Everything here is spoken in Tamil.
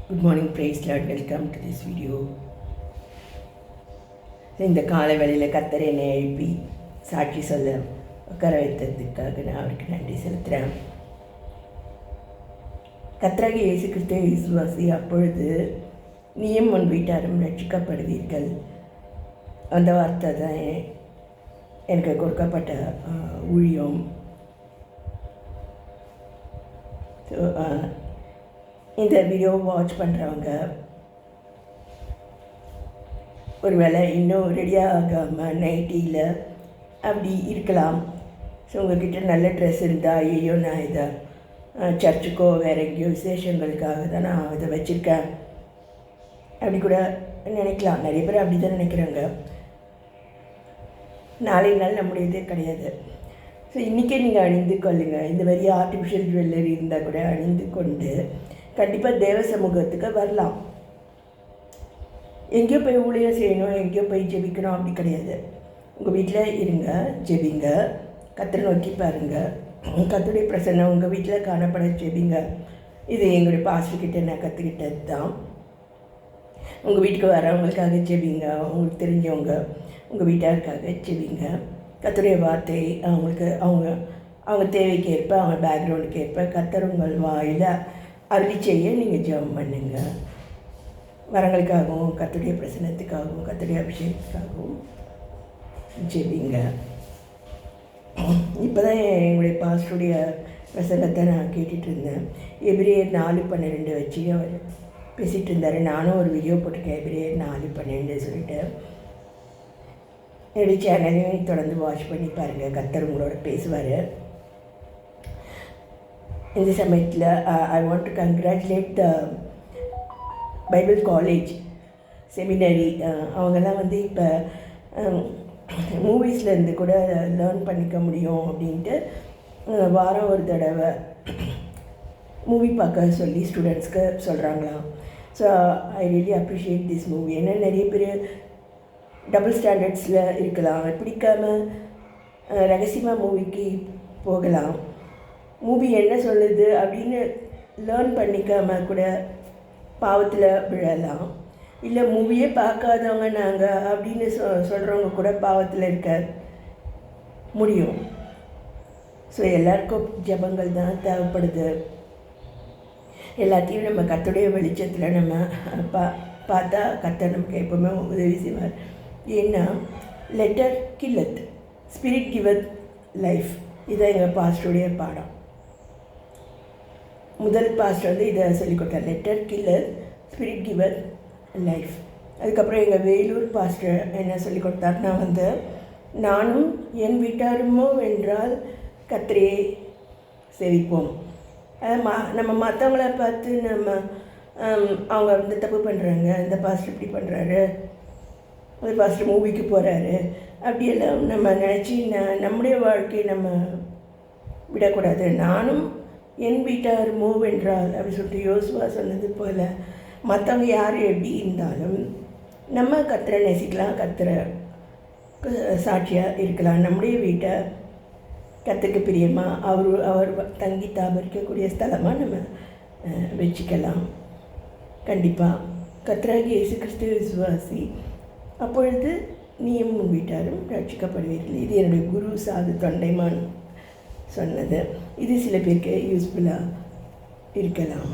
Good morning, praise Lord. Welcome to this video. இந்த காலை வேளையில் கர்த்தர் என்னை எழுப்பி சாட்சி சொல்ல உட்கார வைத்ததுக்காக நான் அவருக்கு நன்றி செலுத்துகிறேன். கர்த்தராகிய இயேசு கிறிஸ்துவை விசுவாசி, அப்பொழுது நீயும் உன் வீட்டாரும் ரட்சிக்கப்படுவீர்கள். அந்த வார்த்தை தான் எனக்கு கொடுக்கப்பட்ட ஊழியம். ஸோ இந்த வீடியோ வாட்ச் பண்ணுறவங்க ஒரு வேளை இன்னும் ரெடியாக ஆகாமல் நைட்டியில் அப்படி இருக்கலாம். ஸோ உங்கள்கிட்ட நல்ல ட்ரெஸ் இருந்தால், ஐயோ நான் இதை சர்ச்சுக்கோ வேறு எங்கேயோ விசேஷங்களுக்காக தான் நான் இதை வச்சுருக்கேன் அப்படி கூட நினைக்கலாம். நிறைய பேர் அப்படி தான் நினைக்கிறாங்க. நாளை நாள் நம்முடையதே கிடையாது. ஸோ இன்றைக்கே நீங்கள் அணிந்து கொள்ளுங்கள். இந்த மாதிரி ஆர்டிஃபிஷியல் ஜுவல்லரி இருந்தால் கூட அணிந்து கொண்டு கண்டிப்பாக தேவ சமூகத்துக்கு வரலாம். எங்கேயோ போய் ஊழியம் செய்யணும், எங்கேயோ போய் ஜெபிக்கணும் அப்படி கிடையாது. உங்கள் வீட்டில் இருங்க, ஜெபிங்க, கர்த்தரை நோக்கி பாருங்கள். கர்த்தருடைய பிரசன்னம் உங்கள் வீட்டில் காணப்பட ஜெபிங்க. இது எங்களுடைய பாஸ்டர்கிட்ட நான் கற்றுக்கிட்டது தான். உங்கள் வீட்டுக்கு வரவங்களுக்காக ஜெபிங்க, உங்களுக்கு தெரிஞ்சவங்க உங்கள் வீட்டாருக்காக ஜெபிங்க. கர்த்தருடைய வார்த்தை அவங்களுக்கு அவங்க தேவைக்கு ஏற்ப, அவங்க பேக்ரவுண்டுக்கு ஏற்ப கர்த்தர் உங்கள் வாயில் அருளி செய்ய நீங்கள் ஜெபம் பண்ணுங்க. வரங்களுக்காகவும் கர்த்தருடைய பிரசன்னத்துக்காகவும் கர்த்தருடைய அபிஷேகத்துக்காகவும் ஜெபிங்க. இப்போ தான் எங்களுடைய பாஸ்டருடைய பிரசங்கத்தை நான் கேட்டுட்டு இருந்தேன். எபிரேயர் 4:12 வச்சு அவர் பேசிகிட்டு இருந்தார். நானும் ஒரு வீடியோ போட்டிருக்கேன், எபிரேயர் 4:12 சொல்லிட்டு. என்னுடைய சேனலையும் தொடர்ந்து வாட்ச் பண்ணி பாருங்கள். கர்த்தர் உங்களோட பேசுவார். இந்த சமயத்தில் I want to congratulate the Bible college seminary. அவங்கெல்லாம் இப்போ மூவிஸ்லேருந்து கூட லேர்ன் பண்ணிக்க முடியும் அப்படின்ட்டு வாரம் ஒரு தடவை மூவி பார்க்க சொல்லி ஸ்டூடெண்ட்ஸ்க்கு சொல்கிறாங்களாம். So I really appreciate this movie. ஏன்னா நிறைய பேர் டபுள் ஸ்டாண்டர்ட்ஸில் இருக்கலாம், பிடிக்காமல் ரகசியமாக மூவிக்கு போகலாம். மூவி என்ன சொல்லுது அப்படின்னு லேர்ன் பண்ணிக்காமல் கூட பாவத்தில் விழலாம். இல்லை மூவியே பார்க்காதவங்க நாங்கள் அப்படின்னு சொல்கிறவங்க கூட பாவத்தில் இருக்க முடியும். ஸோ எல்லாருக்கும் ஜெபங்கள் தான் தேவைப்படுது. எல்லாத்தையும் நம்ம கர்த்தருடைய வெளிச்சத்தில் நம்ம பார்த்தா கர்த்தர் நமக்கு எப்போவுமே உதவி செய்வார். ஏன்னா லெட்டர் கில்லத், ஸ்பிரிட் கிவத் லைஃப். இதான் எங்கள் பாஸ்டருடைய பாடம். முதல் பாஸ்டர் இதை சொல்லிக் கொடுத்தார், letter killer spirit giver life. அதுக்கப்புறம் எங்கள் வேலூர் பாஸ்டர் என்ன சொல்லிக் கொடுத்தாருன்னா நானும் என் வீட்டாருமோ வென்றால் கர்த்தரையே சேவிப்போம். நம்ம மற்றவங்கள பார்த்து நம்ம அவங்க தப்பு பண்ணுறாங்க, இந்த பாஸ்டர் இப்படி பண்ணுறாரு, அந்த பாஸ்டர் மூவிக்கு போகிறாரு அப்படியெல்லாம் நம்ம நினச்சி நம்முடைய வாழ்க்கையை நம்ம விடக்கூடாது. நானும் என் வீட்டார் மூவென்றால் அப்படி சொல்லிட்டு யோசுவா சொன்னது போல் மற்றவங்க யார் எப்படி இருந்தாலும் நம்ம கர்த்தரை நேசிக்கலாம், கர்த்தரை சாட்சியாக இருக்கலாம். நம்முடைய வீட்டை கர்த்தருக்கு பிரியமாக அவர் தங்கி தாபரிக்கக்கூடிய ஸ்தலமாக நம்ம வச்சுக்கலாம். கண்டிப்பாக கர்த்தராகிய இயேசு கிறிஸ்து விசுவாசி, அப்பொழுது நீயும் உன் வீட்டாரும் ரட்சிக்கப்படுவீர்கள். இது என்னுடைய குரு சாது தொண்டைமான் சொன்னது. இது சில பேருக்கு யூஸ்ஃபுல்லாக இருக்கலாம்.